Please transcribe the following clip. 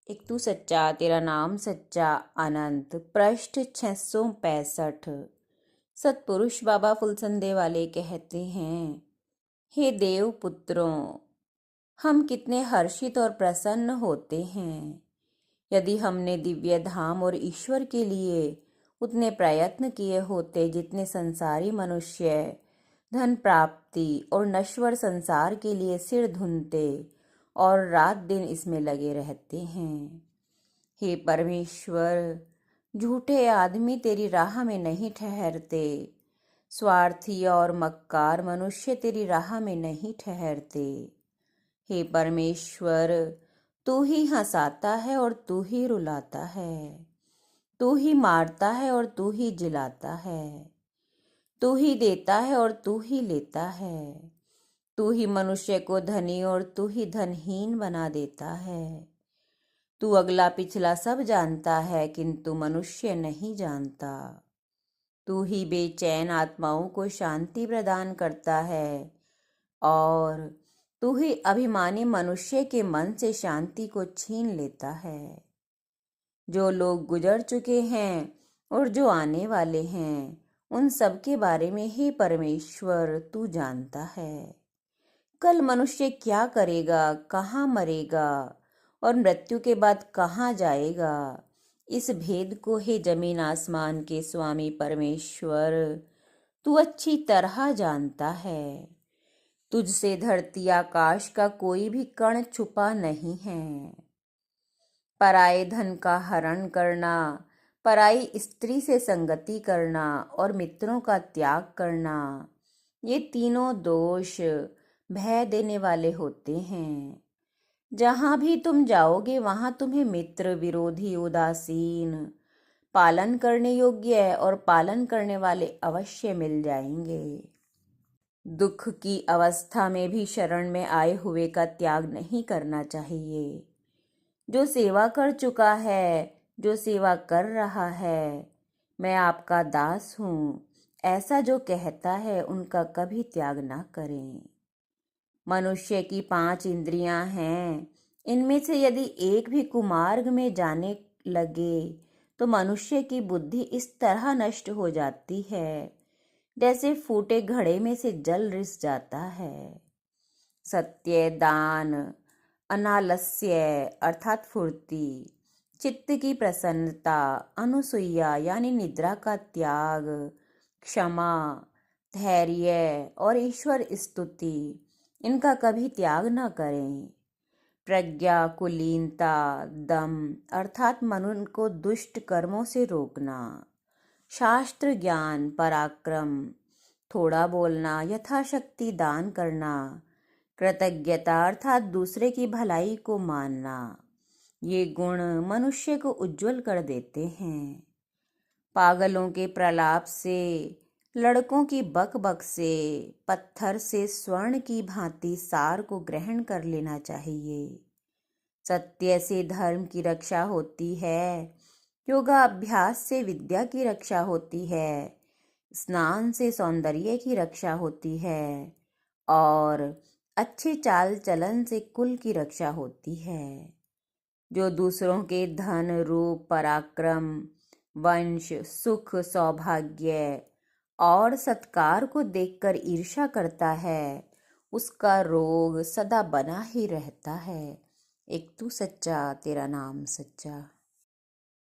एक तू सच्चा तेरा नाम सच्चा अनंत पृष्ठ 665। सतपुरुष बाबा फुलसंदे वाले कहते हैं, हे देव पुत्रों, हम कितने हर्षित और प्रसन्न होते हैं यदि हमने दिव्य धाम और ईश्वर के लिए उतने प्रयत्न किए होते जितने संसारी मनुष्य धन प्राप्ति और नश्वर संसार के लिए सिर धुनते और रात दिन इसमें लगे रहते हैं। हे परमेश्वर, झूठे आदमी तेरी राह में नहीं ठहरते, स्वार्थी और मक्कार मनुष्य तेरी राह में नहीं ठहरते। हे परमेश्वर, तू ही हंसाता है और तू ही रुलाता है, तू ही मारता है और तू ही जिलाता है, तू ही देता है और तू ही लेता है, तू ही मनुष्य को धनी और तू ही धनहीन बना देता है। तू अगला पिछला सब जानता है किंतु मनुष्य नहीं जानता। तू ही बेचैन आत्माओं को शांति प्रदान करता है और तू ही अभिमानी मनुष्य के मन से शांति को छीन लेता है। जो लोग गुजर चुके हैं और जो आने वाले हैं, उन सब के बारे में ही परमेश्वर तू जानता है। कल मनुष्य क्या करेगा, कहाँ मरेगा और मृत्यु के बाद कहाँ जाएगा, इस भेद को हे जमीन आसमान के स्वामी परमेश्वर तू अच्छी तरह जानता है। तुझसे धरती आकाश का कोई भी कण छुपा नहीं है। पराये धन का हरण करना, पराई स्त्री से संगति करना और मित्रों का त्याग करना, ये तीनों दोष भय देने वाले होते हैं। जहाँ भी तुम जाओगे वहाँ तुम्हें मित्र, विरोधी, उदासीन, पालन करने योग्य और पालन करने वाले अवश्य मिल जाएंगे। दुख की अवस्था में भी शरण में आए हुए का त्याग नहीं करना चाहिए। जो सेवा कर चुका है, जो सेवा कर रहा है, मैं आपका दास हूँ, ऐसा जो कहता है, उनका कभी त्याग ना करें। मनुष्य की 5 इंद्रियां हैं, इनमें से यदि एक भी कुमार्ग में जाने लगे तो मनुष्य की बुद्धि इस तरह नष्ट हो जाती है जैसे फूटे घड़े में से जल रिस जाता है। सत्य, दान, अनालस्य अर्थात फुर्ती, चित्त की प्रसन्नता, अनुसूया यानी निद्रा का त्याग, क्षमा, धैर्य और ईश्वर स्तुति, इनका कभी त्याग न करें। प्रज्ञा, कुलीनता, दम अर्थात मन को दुष्ट कर्मों से रोकना, शास्त्र ज्ञान, पराक्रम, थोड़ा बोलना, यथाशक्ति दान करना, कृतज्ञता अर्थात दूसरे की भलाई को मानना, ये गुण मनुष्य को उज्जवल कर देते हैं। पागलों के प्रलाप से, लड़कों की बक से, पत्थर से स्वर्ण की भांति सार को ग्रहण कर लेना चाहिए। सत्य से धर्म की रक्षा होती है, योगाभ्यास से विद्या की रक्षा होती है, स्नान से सौंदर्य की रक्षा होती है और अच्छे चाल चलन से कुल की रक्षा होती है। जो दूसरों के धन, रूप, पराक्रम, वंश, सुख, सौभाग्य और सत्कार को देखकर ईर्ष्या करता है, उसका रोग सदा बना ही रहता है। एक तू सच्चा तेरा नाम सच्चा।